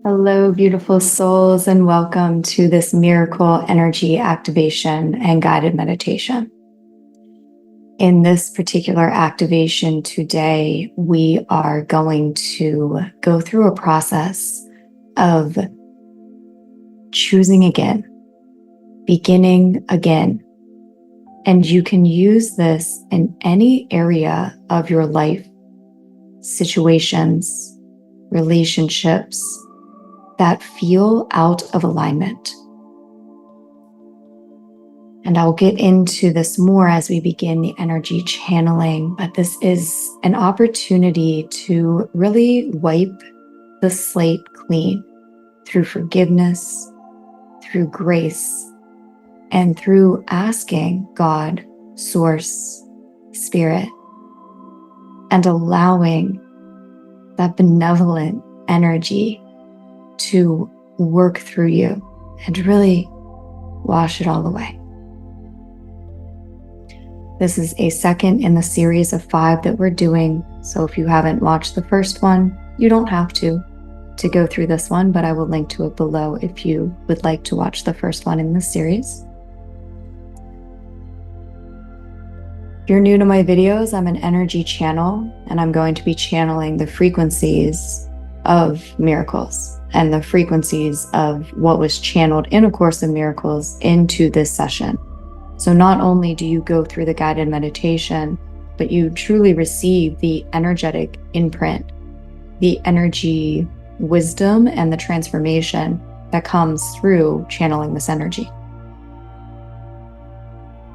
Hello, beautiful souls, and welcome to this miracle energy activation and guided meditation. In this particular activation today, we are going to go through a process of choosing again, beginning again. And you can use this in any area of your life, situations, relationships that feel out of alignment. And I'll get into this more as we begin the energy channeling, but this is an opportunity to really wipe the slate clean through forgiveness, through grace, and through asking God, Source, Spirit, and allowing that benevolent energy to work through you and really wash it all away. This is a second in the series of 5 that we're doing. So if you haven't watched the first one, you don't have to go through this one, but I will link to it below if you would like to watch the first one in this series. If you're new to my videos, I'm an energy channel, and I'm going to be channeling the frequencies of miracles and the frequencies of what was channeled in A Course in Miracles into this session. So not only do you go through the guided meditation, but you truly receive the energetic imprint, the energy wisdom, and the transformation that comes through channeling this energy.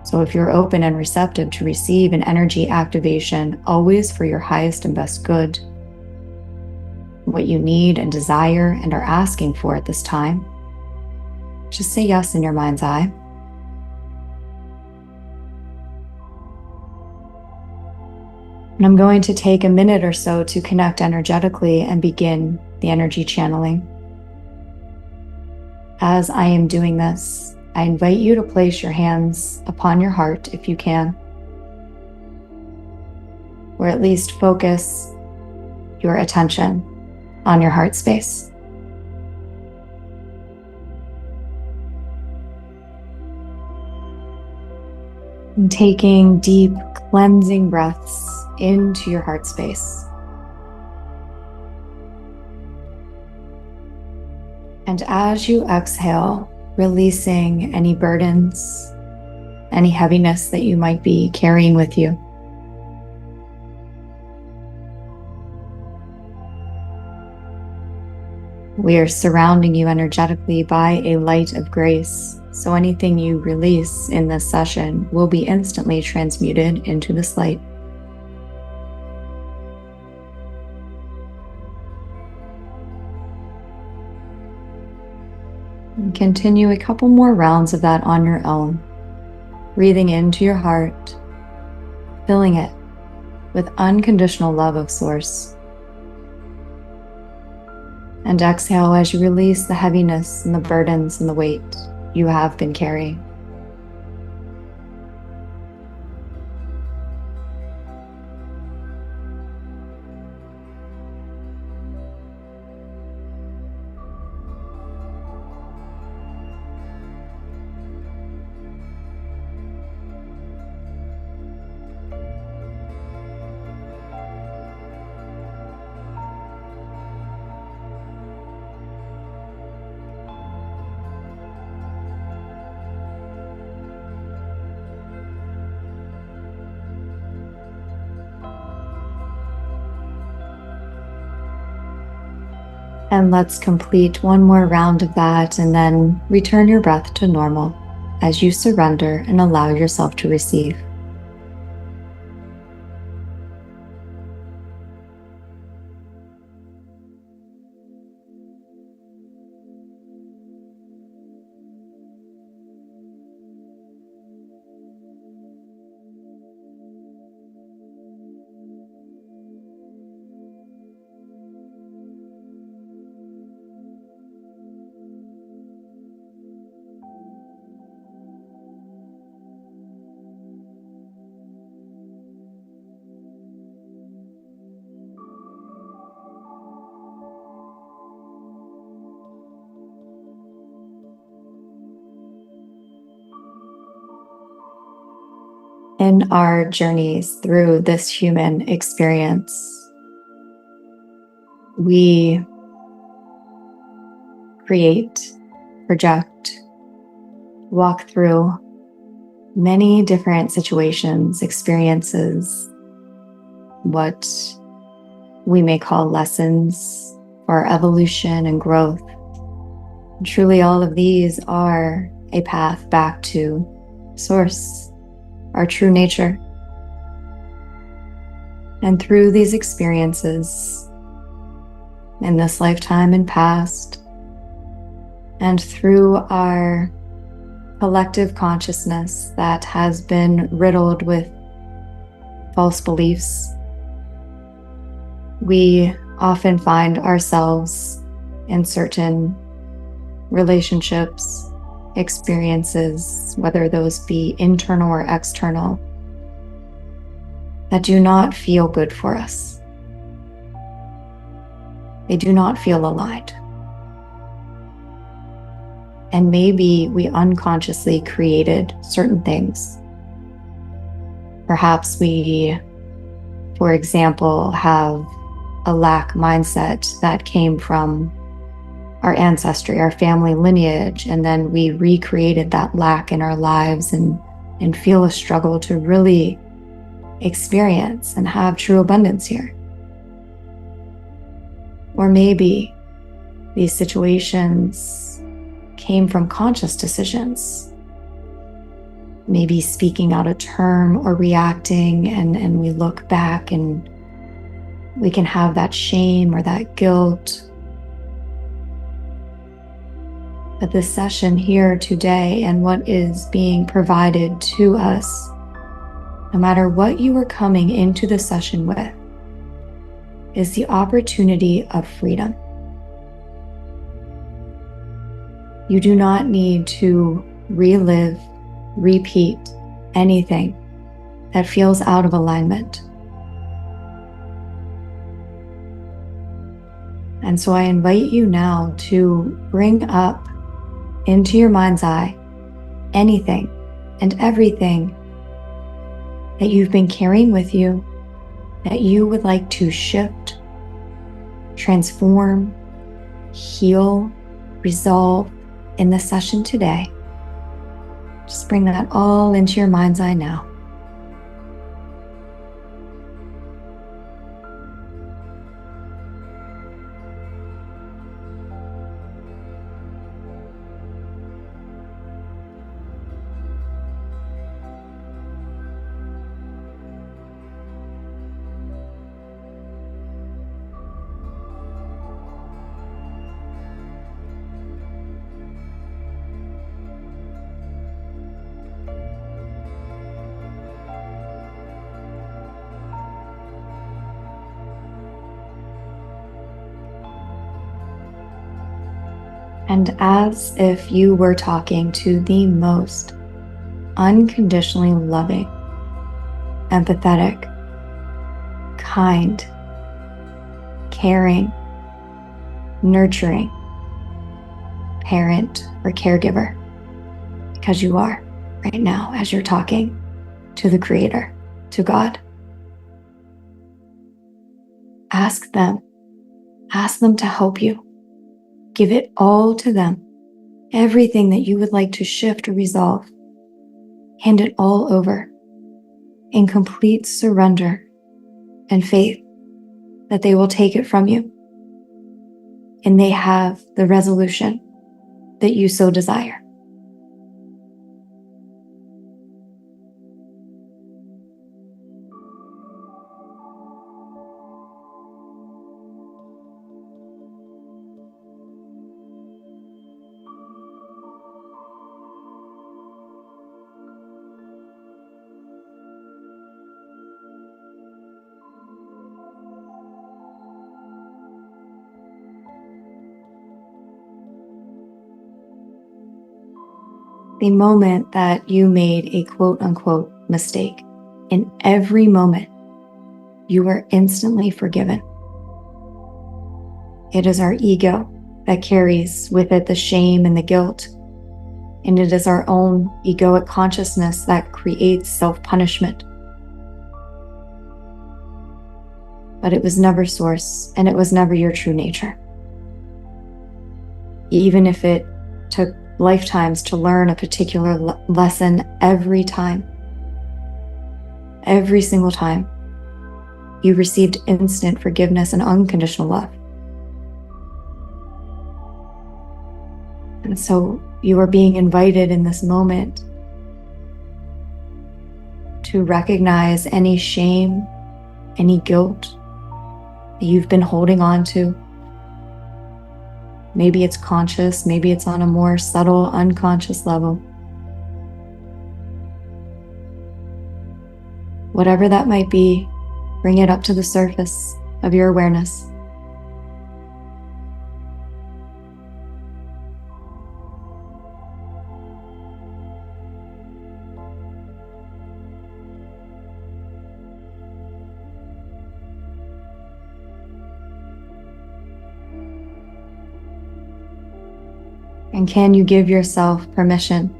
So if you're open and receptive to receive an energy activation, always for your highest and best good, what you need and desire and are asking for at this time, just say yes in your mind's eye. And I'm going to take a minute or so to connect energetically and begin the energy channeling. As I am doing this, I invite you to place your hands upon your heart if you can, or at least focus your attention on your heart space. And taking deep cleansing breaths into your heart space. And as you exhale, releasing any burdens, any heaviness that you might be carrying with you. We are surrounding you energetically by a light of grace, so anything you release in this session will be instantly transmuted into this light. And continue a couple more rounds of that on your own, breathing into your heart, filling it with unconditional love of Source. And exhale as you release the heaviness and the burdens and the weight you have been carrying. And let's complete one more round of that and then return your breath to normal as you surrender and allow yourself to receive. In our journeys through this human experience, we create, project, walk through many different situations, experiences, what we may call lessons for evolution and growth. Truly, all of these are a path back to Source, our true nature. And through these experiences, in this lifetime and past, and through our collective consciousness that has been riddled with false beliefs, we often find ourselves in certain relationships, experiences, whether those be internal or external, that do not feel good for us. They do not feel aligned. And maybe we unconsciously created certain things. Perhaps we, for example, have a lack mindset that came from our ancestry, our family lineage, and then we recreated that lack in our lives and feel a struggle to really experience and have true abundance here. Or maybe these situations came from conscious decisions, maybe speaking out a term or reacting, and we look back and we can have that shame or that guilt. But this session here today and what is being provided to us, no matter what you are coming into the session with, is the opportunity of freedom. You do not need to relive, repeat anything that feels out of alignment. And so I invite you now to bring up into your mind's eye anything and everything that you've been carrying with you that you would like to shift, transform, heal, resolve in the session today. Just bring that all into your mind's eye now. And as if you were talking to the most unconditionally loving, empathetic, kind, caring, nurturing parent or caregiver, because you are right now as you're talking to the Creator, to God. Ask them to help you. Give it all to them. Everything that you would like to shift or resolve, hand it all over in complete surrender and faith that they will take it from you and they have the resolution that you so desire. The moment that you made a quote-unquote mistake, in every moment, you are instantly forgiven. It is our ego that carries with it the shame and the guilt. And it is our own egoic consciousness that creates self-punishment. But it was never source, and it was never your true nature. Even if it took lifetimes to learn a particular lesson every time, every single time, you received instant forgiveness and unconditional love. And so you are being invited in this moment to recognize any shame, any guilt that you've been holding on to. Maybe it's conscious, maybe it's on a more subtle, unconscious level. Whatever that might be, bring it up to the surface of your awareness. And can you give yourself permission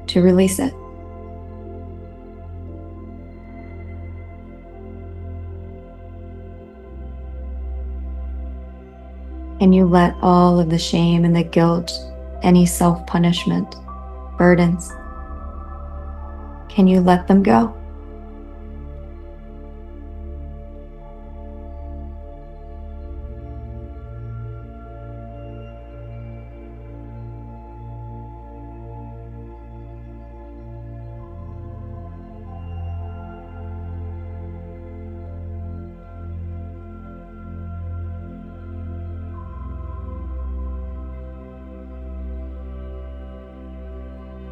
to release it? Can you let all of the shame and the guilt, any self-punishment, burdens, can you let them go?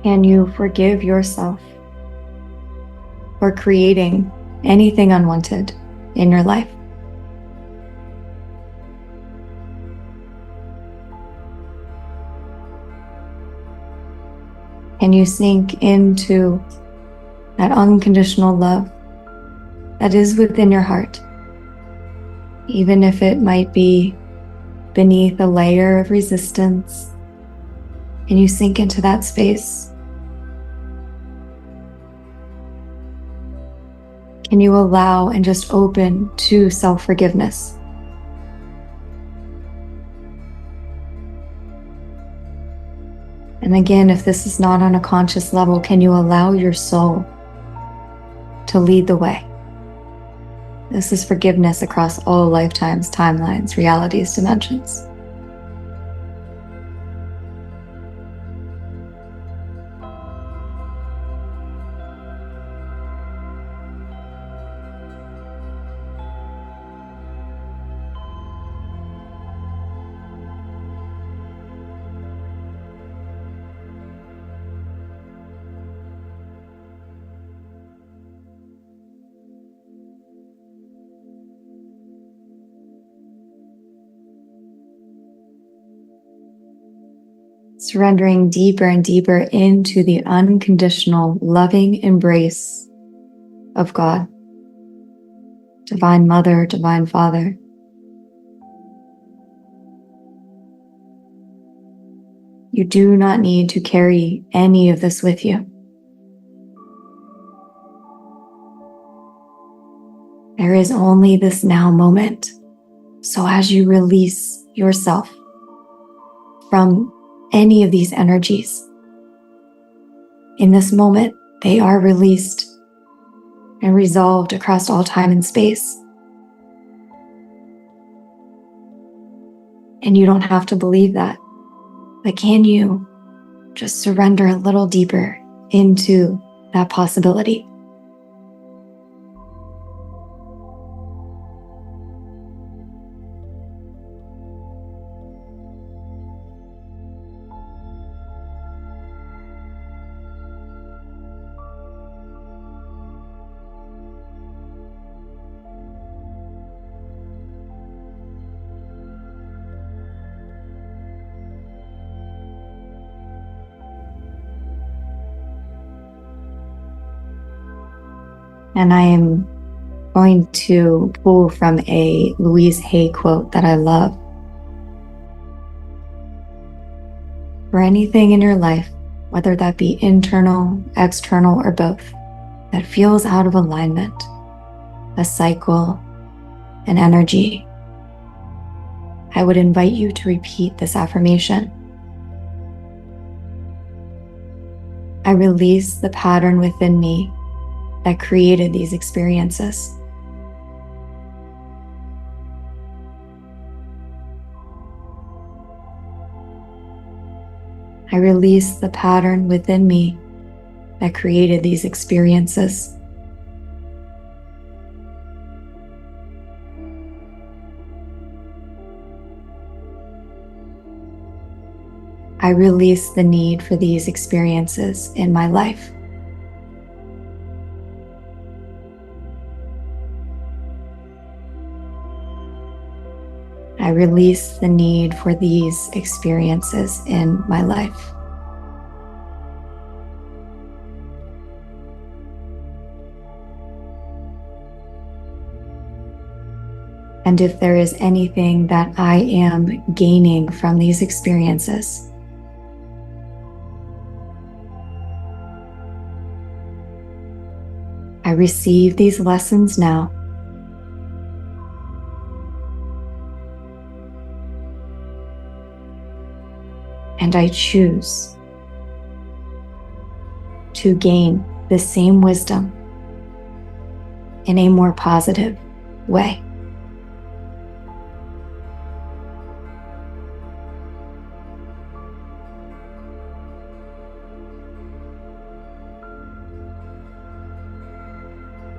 Can you forgive yourself for creating anything unwanted in your life? Can you sink into that unconditional love that is within your heart, even if it might be beneath a layer of resistance? Can you sink into that space? Can you allow and just open to self-forgiveness? And again, if this is not on a conscious level, can you allow your soul to lead the way? This is forgiveness across all lifetimes, timelines, realities, dimensions. Surrendering deeper and deeper into the unconditional, loving embrace of God, Divine Mother, Divine Father. You do not need to carry any of this with you. There is only this now moment. So as you release yourself from any of these energies, in this moment, they are released and resolved across all time and space. And you don't have to believe that, but can you just surrender a little deeper into that possibility? And I am going to pull from a Louise Hay quote that I love. For anything in your life whether that be internal, external, or both, that feels out of alignment, a cycle, an energy, I would invite you to repeat this affirmation. I release the pattern within me that created these experiences. I release the pattern within me that created these experiences. I release the need for these experiences in my life. I release the need for these experiences in my life. And if there is anything that I am gaining from these experiences, I receive these lessons now. And I choose to gain the same wisdom in a more positive way.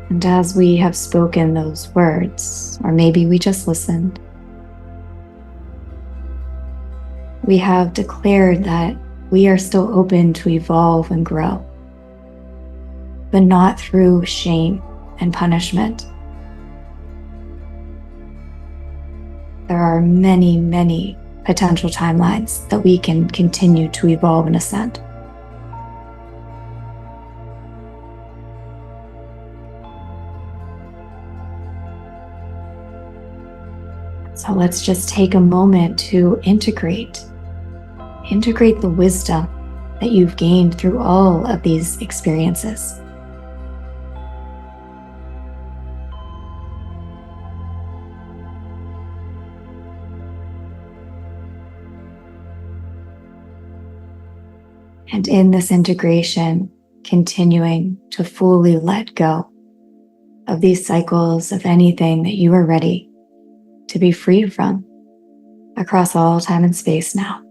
And as we have spoken those words, or maybe we just listened, we have declared that we are still open to evolve and grow, but not through shame and punishment. There are many, many potential timelines that we can continue to evolve and ascend. So let's just take a moment to integrate the wisdom that you've gained through all of these experiences. And in this integration, continuing to fully let go of these cycles of anything that you are ready to be freed from across all time and space now.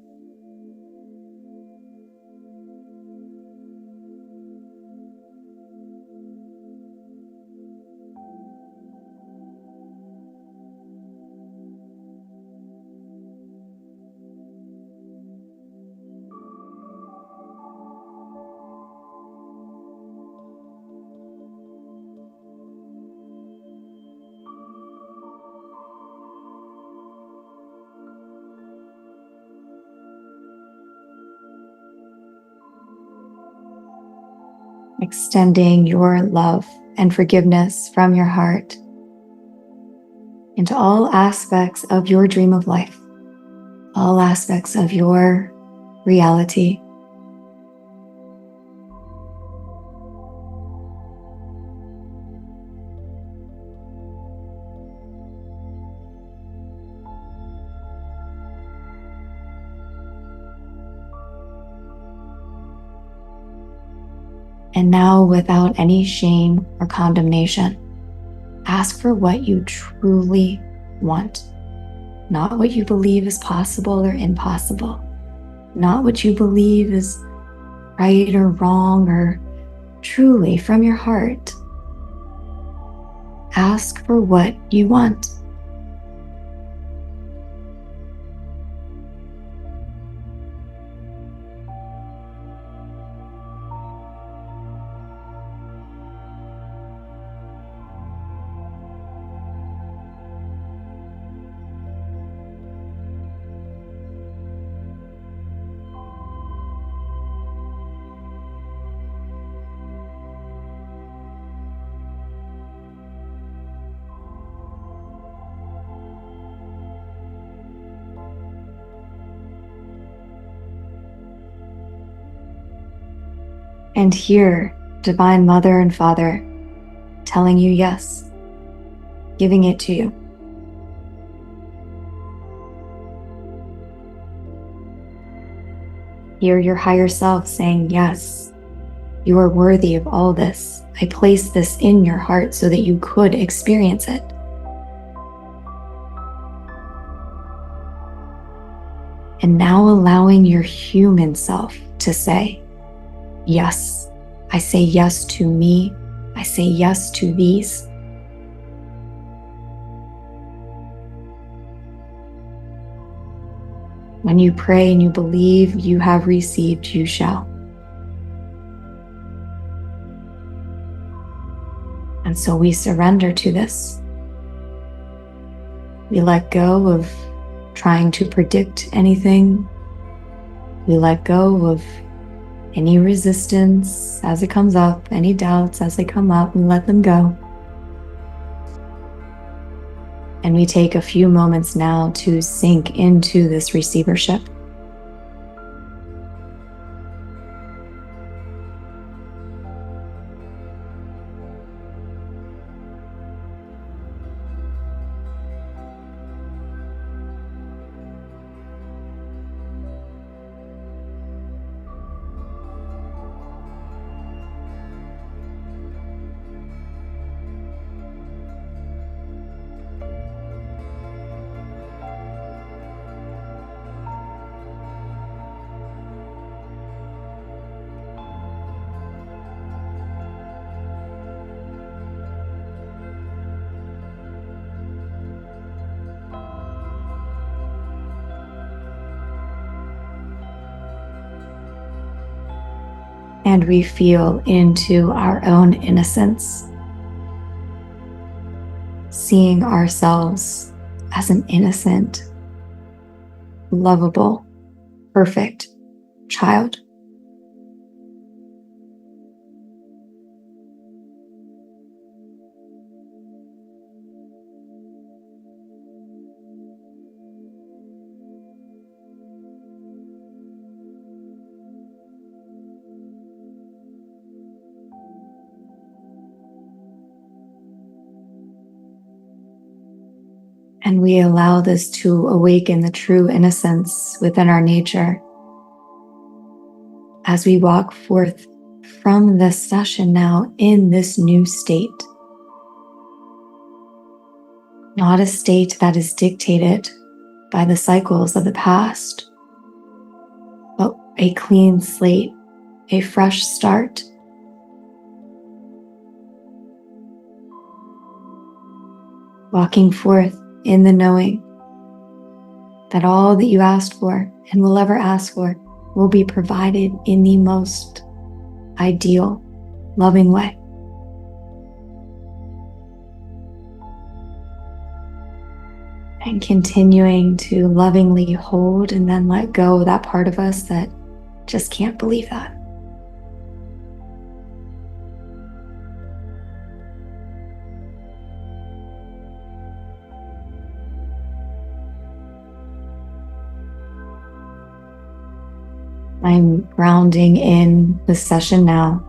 Extending your love and forgiveness from your heart into all aspects of your dream of life, all aspects of your reality. And now, without any shame or condemnation, ask for what you truly want, not what you believe is possible or impossible, not what you believe is right or wrong, or truly from your heart. Ask for what you want. And hear Divine Mother and Father telling you yes, giving it to you. Hear your higher self saying, yes, you are worthy of all this. I placed this in your heart so that you could experience it. And now allowing your human self to say, yes, I say yes to me. I say yes to these. When you pray and you believe you have received, you shall. And so we surrender to this. We let go of trying to predict anything. We let go of any resistance as it comes up, any doubts as they come up, we let them go. And we take a few moments now to sink into this receivership. And we feel into our own innocence, seeing ourselves as an innocent, lovable, perfect child. And we allow this to awaken the true innocence within our nature as we walk forth from this session now in this new state. Not a state that is dictated by the cycles of the past, but a clean slate, a fresh start. Walking forth in the knowing that all that you asked for and will ever ask for will be provided in the most ideal, loving way. And continuing to lovingly hold and then let go of that part of us that just can't believe that. I'm grounding in the session now.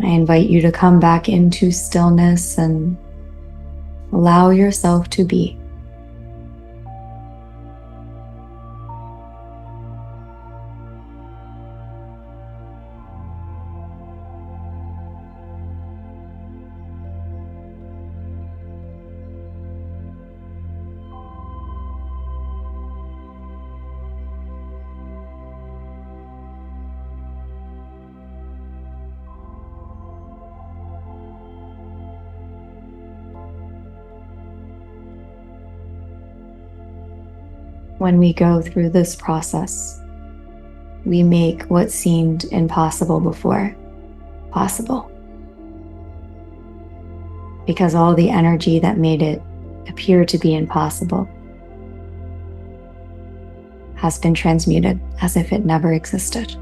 I invite you to come back into stillness and allow yourself to be. When we go through this process, we make what seemed impossible before possible. Because all the energy that made it appear to be impossible has been transmuted as if it never existed.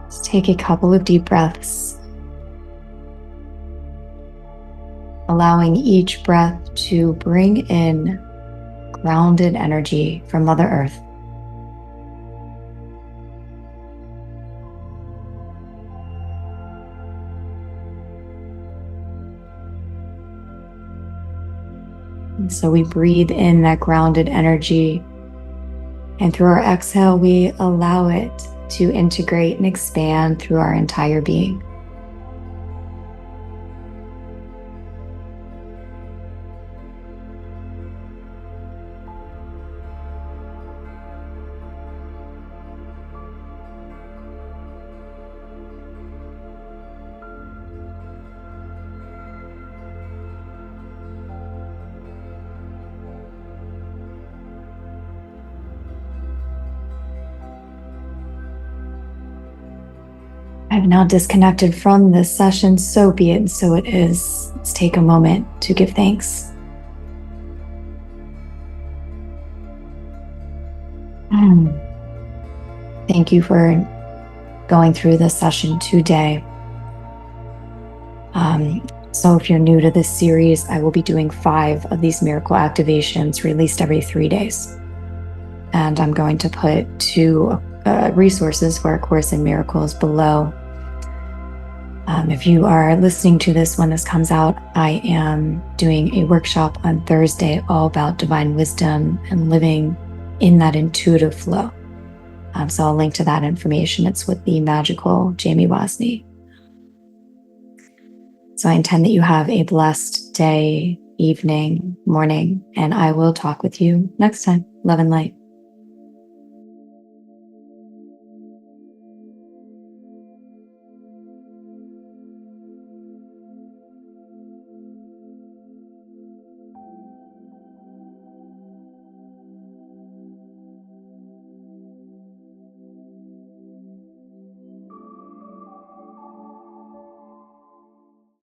Let's take a couple of deep breaths, allowing each breath to bring in grounded energy from Mother Earth. And so we breathe in that grounded energy, and through our exhale, we allow it to integrate and expand through our entire being. I've now disconnected from this session, so be it, and so it is. Let's take a moment to give thanks. Thank you for going through this session today. So if you're new to this series, I will be doing 5 of these miracle activations released every 3 days. And I'm going to put 2 resources for A Course in Miracles below. If you are listening to this when this comes out, I am doing a workshop on Thursday all about divine wisdom and living in that intuitive flow. So I'll link to that information. It's with the magical Jamie Wasney. So I intend that you have a blessed day, evening, morning, and I will talk with you next time. Love and light.